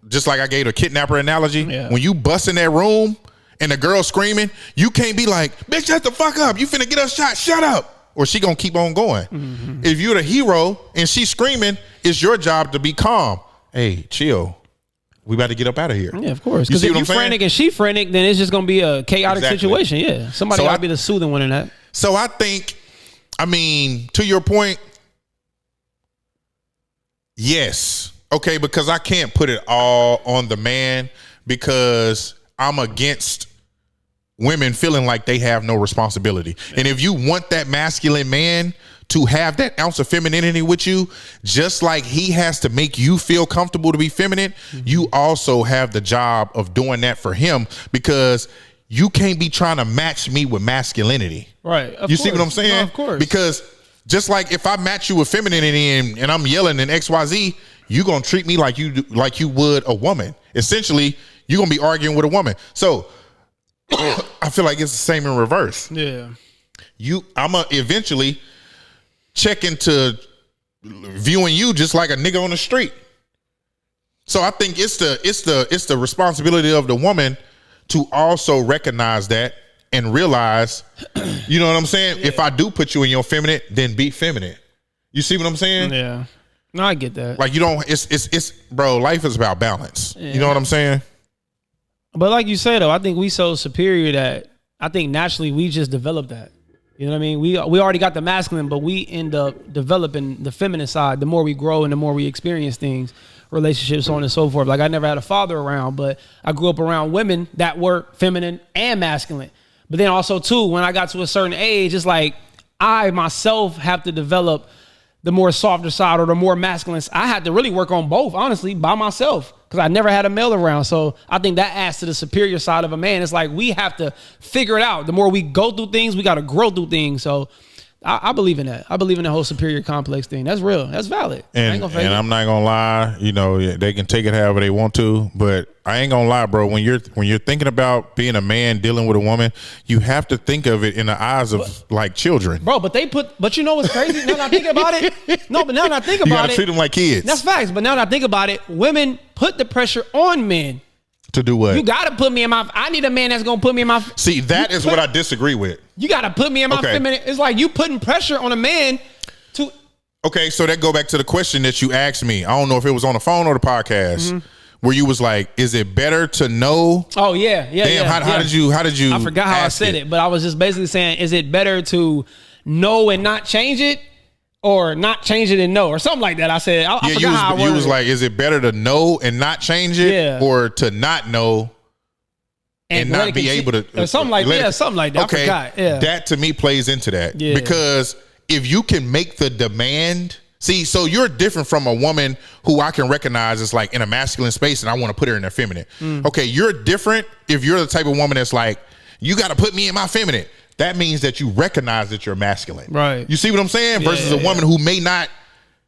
just like I gave a kidnapper analogy. Yeah. When you bust in that room and the girl screaming, you can't be like, bitch, shut the fuck up. You finna get us shot. Shut up. Or she gonna keep on going. Mm-hmm. If you're the hero and she's screaming, it's your job to be calm. Hey, chill. We about to get up out of here. Yeah, of course. Because if you're frantic and she frantic, then it's just going to be a chaotic situation. Yeah. Somebody got to be the soothing one in that. So I think, I mean, to your point, yes. Okay, because I can't put it all on the man because I'm against women feeling like they have no responsibility. Yeah. And if you want that masculine man to have that ounce of femininity with you, just like he has to make you feel comfortable to be feminine, you also have the job of doing that for him, because you can't be trying to match me with masculinity. Right. You see what I'm saying? No, of course. Because just like if I match you with femininity and I'm yelling in XYZ, you're going to treat me like you would a woman. Essentially, you're going to be arguing with a woman. So I feel like it's the same in reverse. Yeah. I'm going to eventually check into viewing you just like a nigga on the street. So I think it's the responsibility of the woman to also recognize that and realize, you know what I'm saying? Yeah. If I do put you in your feminine, then be feminine. You see what I'm saying? Yeah. No, I get that. Like, you don't, it's bro, life is about balance. Yeah. You know what I'm saying? But like you say though, I think we so superior that I think naturally we just develop that. You know what I mean? We already got the masculine, but we end up developing the feminine side the more we grow and the more we experience things, relationships, so on and so forth. Like, I never had a father around, but I grew up around women that were feminine and masculine. But then also too, when I got to a certain age, it's like I myself have to develop the more softer side or the more masculine. I had to really work on both, honestly, by myself, because I never had a male around. So I think that adds to the superior side of a man. It's like we have to figure it out. The more we go through things, we got to grow through things. So I believe in that. I believe in the whole superior complex thing. That's real. That's valid. And I'm not gonna lie, you know, they can take it however they want to, but I ain't gonna lie, bro. When you're thinking about being a man dealing with a woman, you have to think of it in the eyes of like children, bro. But you know what's crazy? Now that I think about it, no, but now that I think about you gotta treat them like kids. That's facts. But now that I think about it, women put the pressure on men. To do what? You gotta put me in my. I need a man that's gonna put me in my. See, that is what I disagree with. You gotta put me in my feminine. It's like you putting pressure on a man to. Okay, so that go back to the question that you asked me. I don't know if it was on the phone or the podcast, where you was like, "Is it better to know?" Oh yeah. Damn, how did you? I forgot how I said it, but I was just basically saying, is it better to know and not change it, or not change it and know, or something like that? I said, I forgot how I worded it. You was like, is it better to know and not change it, or to not know and not be able to, or something like that? Something like that. Okay, I forgot. Yeah, that to me plays into that, because if you can make the demand, see, so you're different from a woman who I can recognize as like in a masculine space, and I want to put her in her feminine. Okay, you're different if you're the type of woman that's like, you got to put me in my feminine. That means that you recognize that you're masculine. Right. You see what I'm saying? Versus a woman who may not,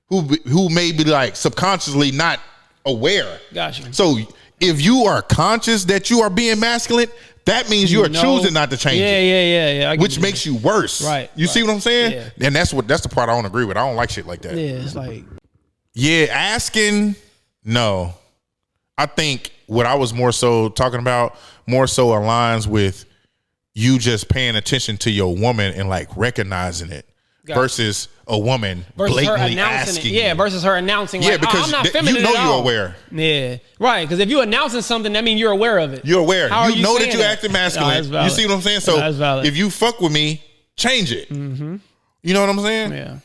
who may be like subconsciously not aware. Gotcha. So if you are conscious that you are being masculine, that means you are choosing not to change it. Yeah. Which makes you worse. Right. You see what I'm saying? Yeah. And that's the part I don't agree with. I don't like shit like that. Yeah, it's like. Yeah, asking, no. I think what I was more so talking about more so aligns with you just paying attention to your woman and like recognizing it. versus a woman versus her blatantly announcing asking. it. Yeah, versus her announcing. Yeah, like, because I'm not feminine you know at you're all. aware. Yeah, right. Because if you're announcing something, that means you're aware of it. You're aware. How You know that you're that? acting No, masculine. that's valid. You see what I'm saying? So that's valid. if you fuck with me, change it. Mm-hmm. You know what I'm saying? Yeah.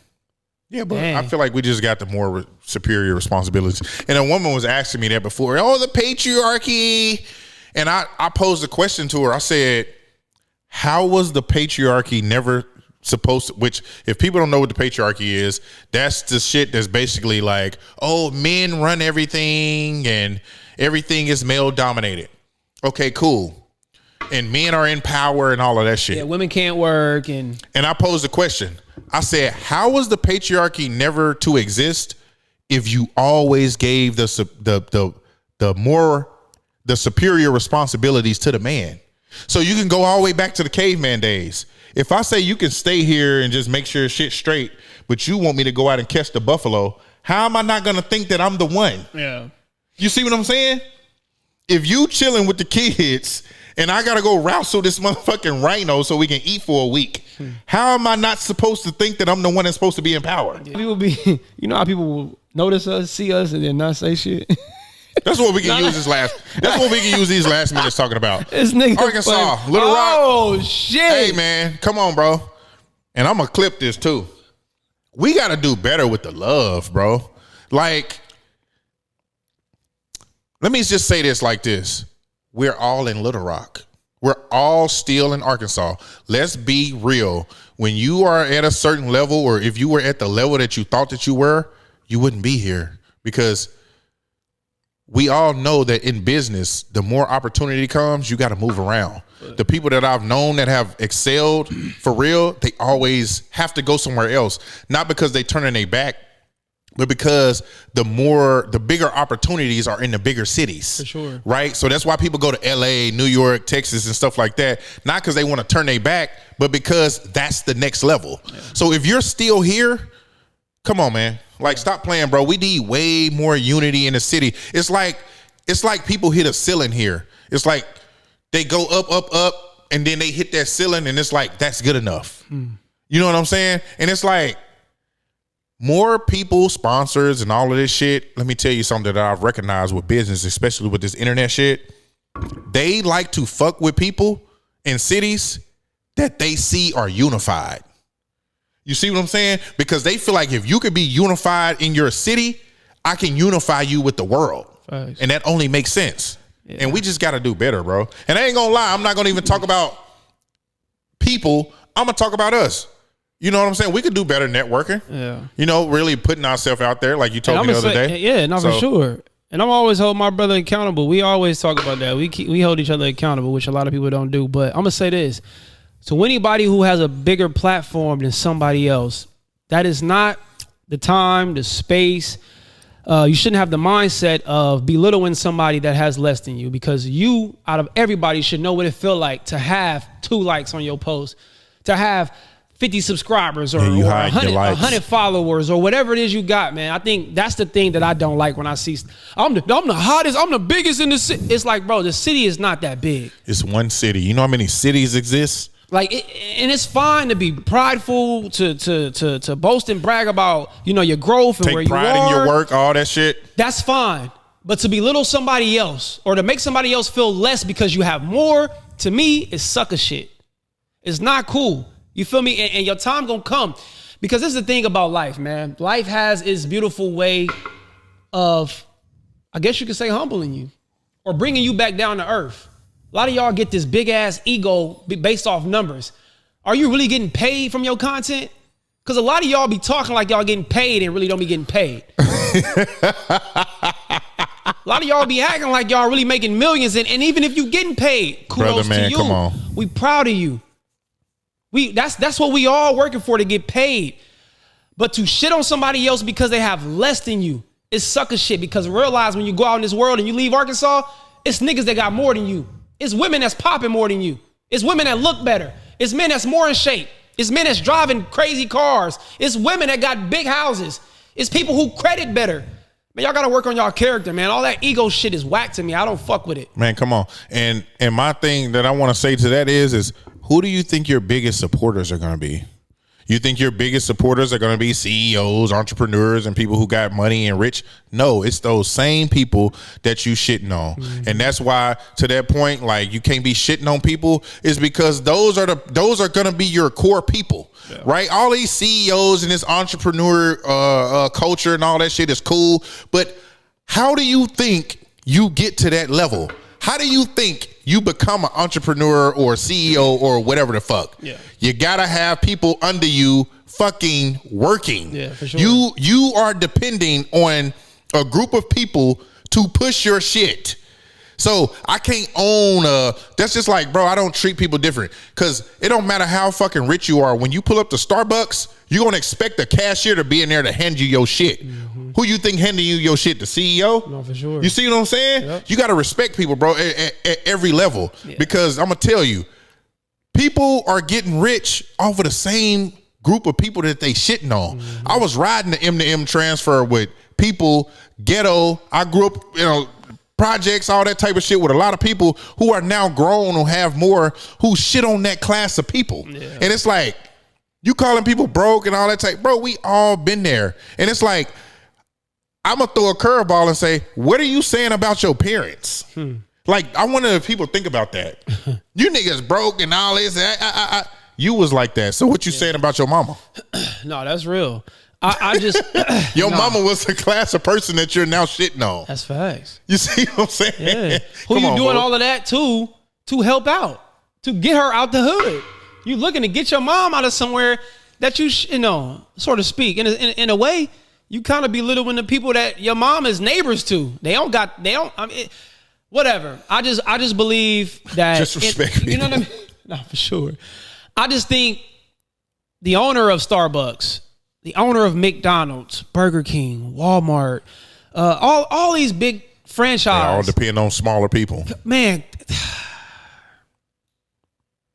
Yeah, but Dang. I feel like we just got the more superior responsibilities. And a woman was asking me that before. Oh, the patriarchy. And I posed a question to her. I said, how was the patriarchy never supposed to, which if people don't know what the patriarchy is, that's the shit that's basically like, oh, men run everything and everything is male dominated. Okay, cool. And men are in power and all of that shit. Yeah, women can't work and I posed a question. I said, how was the patriarchy never to exist if you always gave the superior responsibilities to the man? So you can go all the way back to the caveman days. If I say you can stay here and just make sure shit's straight, but you want me to go out and catch the buffalo, how am I not going to think that I'm the one? yeah. You see what I'm saying? If you chilling with the kids and I got to go wrestle this motherfucking rhino so we can eat for a week, how am I not supposed to think that I'm the one that's supposed to be in power? People be, you know how people will notice us, see us, and then not say shit. That's what we can use this last. That's what we can use these last minutes talking about. This nigga Arkansas, funny. Little Rock. Oh shit! Hey man, come on, bro. And I'm gonna clip this too. We gotta do better with the love, bro. Like, let me just say this like this. We're all in Little Rock. We're all still in Arkansas. Let's be real. When you are at a certain level, or if you were at the level that you thought that you were, you wouldn't be here. Because we all know that in business, the more opportunity comes, you got to move around. The people that I've known that have excelled for real, they always have to go somewhere else. Not because they turn their back, but because the bigger opportunities are in the bigger cities. For sure. Right? So that's why people go to LA, New York, Texas, and stuff like that. Not because they want to turn their back, but because that's the next level. Yeah. So if you're still here, come on, man. Like, stop playing, bro. We need way more unity in the city. It's like people hit a ceiling here. It's like they go up, and then they hit that ceiling, and it's like, that's good enough. You know what I'm saying? And it's like, more people, sponsors, and all of this shit. Let me tell you something that I've recognized with business, especially with this internet shit. They like to fuck with people in cities that they see are unified. You see what I'm saying? Because they feel like if you could be unified in your city, I can unify you with the world. Facts. And that only makes sense. Yeah. And we just got to do better, bro. And I ain't going to lie. I'm not going to even talk about people. I'm going to talk about us. You know what I'm saying? We could do better networking. Yeah. You know, really putting ourselves out there like you told me the other day. Yeah, no, for sure. And I'm always hold my brother accountable. We always talk about that. We hold each other accountable, which a lot of people don't do. But I'm going to say this. So anybody who has a bigger platform than somebody else, that is not the time, the space. You shouldn't have the mindset of belittling somebody that has less than you, because you, out of everybody, should know what it feels like to have 2 likes on your post, to have 50 subscribers or 100 followers or whatever it is you got, man. I think that's the thing that I don't like when I see I'm the hottest, I'm the biggest in the city. It's like, bro, the city is not that big. It's one city. You know how many cities exist? Like, and it's fine to be prideful, to boast and brag about, you know, your growth and where you are. Take pride in your work, all that shit. That's fine. But to belittle somebody else or to make somebody else feel less because you have more, to me, is sucker shit. It's not cool. You feel me? And your time gonna come. Because this is the thing about life, man. Life has its beautiful way of, I guess you could say, humbling you or bringing you back down to earth. A lot of y'all get this big ass ego based off numbers. Are you really getting paid from your content? Because a lot of y'all be talking like y'all getting paid and really don't be getting paid. A lot of y'all be acting like y'all really making millions. And even if you getting paid, kudos to you. Come on. We proud of you. That's what we all working for, to get paid. But to shit on somebody else because they have less than you is sucker shit. Because realize when you go out in this world and you leave Arkansas, it's niggas that got more than you. It's women that's popping more than you. It's women that look better. It's men that's more in shape. It's men that's driving crazy cars. It's women that got big houses. It's people who credit better. Man, y'all got to work on y'all character, man. All that ego shit is whack to me. I don't fuck with it. Man, come on. And my thing that I want to say to that is who do you think your biggest supporters are going to be? You think your biggest supporters are going to be CEOs, entrepreneurs, and people who got money and rich? No, it's those same people that you shitting on. Mm-hmm. And that's why, to that point, like, you can't be shitting on people, is because those are going to be your core people. Yeah. Right? All these CEOs and this entrepreneur culture and all that shit is cool. But how do you think you get to that level? How do you think you become an entrepreneur or CEO or whatever the fuck? Yeah. You gotta have people under you fucking working. Yeah, for sure. You are depending on a group of people to push your shit. So I can't own that's just like, bro, I don't treat people different. Cause it don't matter how fucking rich you are. When you pull up to Starbucks, you're gonna expect the cashier to be in there to hand you your shit. Mm-hmm. Who you think handing you your shit? The CEO? No, for sure. You see what I'm saying? Yep. You gotta respect people, bro, at every level. Yeah. Because I'm gonna tell you, people are getting rich off of the same group of people that they shitting on. Mm-hmm. I was riding the M to M transfer with people, ghetto. I grew up, projects, all that type of shit with a lot of people who are now grown or have more, who shit on that class of people. Yeah. And it's like, you calling people broke and all that type, bro, we all been there. And it's like, I'm gonna throw a curveball and say, what are you saying about your parents? Like, I wonder if people think about that. You niggas broke and all this. You was like that. So what you saying about your mama? No, that's real. I just your mama was the class of person that you're now shitting on. That's facts. You see what I'm saying? Yeah. Who you doing all of that to help out, to get her out the hood? You looking to get your mom out of somewhere that you so to speak. In a way, you kind of belittling the people that your mom is neighbors to. I mean, whatever. I just believe that just respect people. You know what I mean? No, for sure. I just think the owner of Starbucks, the owner of McDonald's, Burger King, Walmart, all these big franchises, they all depend on smaller people. Man,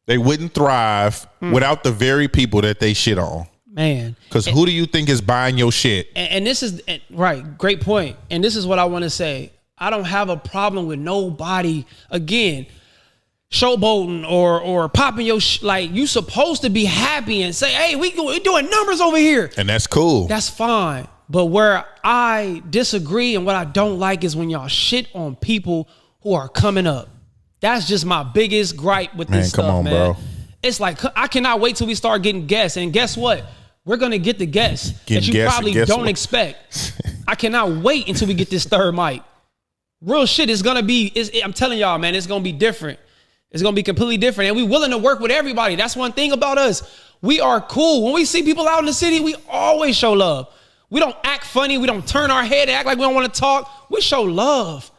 they wouldn't thrive without the very people that they shit on. Man, because who do you think is buying your shit? And this is right. Great point. And this is what I want to say. I don't have a problem with nobody, again, showboating or popping your like, you supposed to be happy and say, hey, we doing numbers over here. And that's cool. That's fine. But where I disagree and what I don't like is when y'all shit on people who are coming up. That's just my biggest gripe with this stuff, man. Come on, bro. It's like, I cannot wait till we start getting guests. And guess what? We're going to get the guests that you probably don't expect. I cannot wait until we get this third mic. Real shit is going to be, I'm telling y'all, man, it's going to be different. It's going to be completely different. And we're willing to work with everybody. That's one thing about us. We are cool. When we see people out in the city, we always show love. We don't act funny. We don't turn our head and act like we don't want to talk. We show love.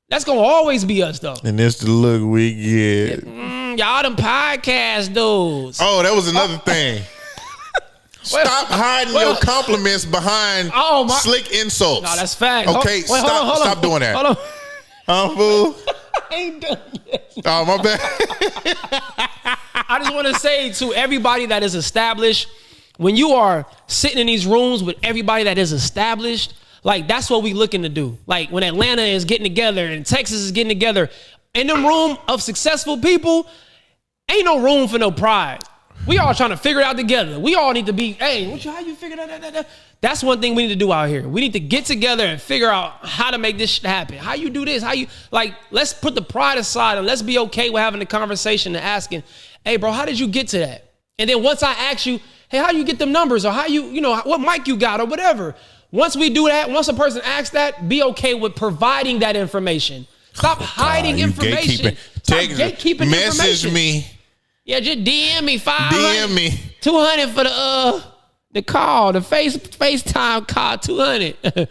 That's going to always be us, though. And this the look we get. Y'all them podcast dudes. Oh, that was another thing. Stop hiding your compliments behind slick insults. No, that's fact. Okay, stop doing that. Hold on. Fool. I ain't done yet. Oh, my bad. I just want to say to everybody that is established, when you are sitting in these rooms with everybody that is established, like, that's what we looking to do. Like, when Atlanta is getting together and Texas is getting together, in the room of successful people, ain't no room for no pride. We all trying to figure it out together. We all need to be, hey, how you figure that? That's one thing we need to do out here. We need to get together and figure out how to make this shit happen. How you do this? Let's put the pride aside and let's be okay with having the conversation and asking, hey, bro, how did you get to that? And then once I ask you, hey, how you get them numbers, or how what mic you got, or whatever. Once we do that, once a person asks that, be okay with providing that information. Stop hiding information. Stop gatekeeping information. Message me. Yeah, just DM me 500. DM me 200 for the call, the FaceTime call 200.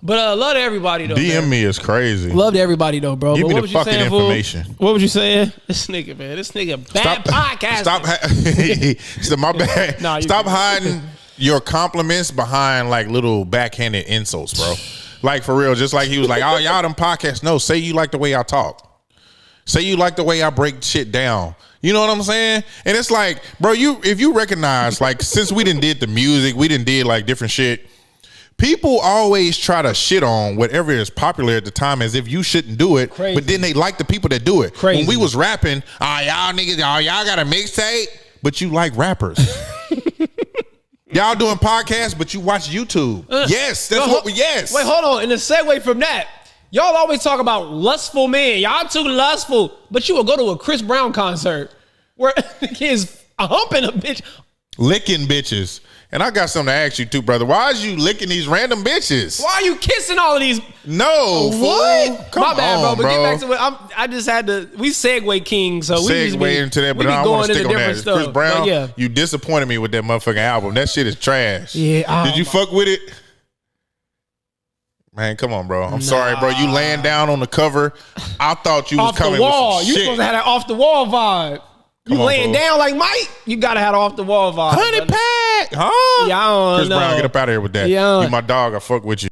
But love to everybody though. DM me is crazy. Love to everybody though, bro. Give me the fucking information. Fool? What was you saying? This nigga bad podcast. Stop. My bad. Nah, stop hiding your compliments behind like little backhanded insults, bro. Like, for real, just like he was like, oh, y'all them podcasts. No, say you like the way I talk. Say you like the way I break shit down. You know what I'm saying? And it's like, bro, if you recognize, like, since we did the music, we did like different shit, people always try to shit on whatever is popular at the time as if you shouldn't do it. Crazy. But then they like the people that do it. Crazy. When we was rapping, y'all niggas, y'all got a mixtape, but you like rappers. Y'all doing podcasts, but you watch YouTube. Yes, that's what we. Yes. Wait, hold on. In the segue from that, y'all always talk about lustful men. Y'all too lustful, but you will go to a Chris Brown concert where he is humping a bitch, licking bitches. And I got something to ask you too, brother. Why is you licking these random bitches? Why are you kissing all of these? No, what? Fool. Come My bad, on, bro. But get back to what I just had to. We segue king, so we just be, into that, but I don't want to stick on that. Chris Brown, you disappointed me with that motherfucking album. That shit is trash. Yeah. Did you fuck with it? Man, come on, bro. I'm sorry, bro. You laying down on the cover. I thought you was coming with some You shit. supposed to have that off the wall vibe. You laying down like Mike? You gotta have off the wall vibe. Honey pack, huh? Yeah, I don't Chris know. Brown, get up out of here with that. Yeah. You my dog. I fuck with you.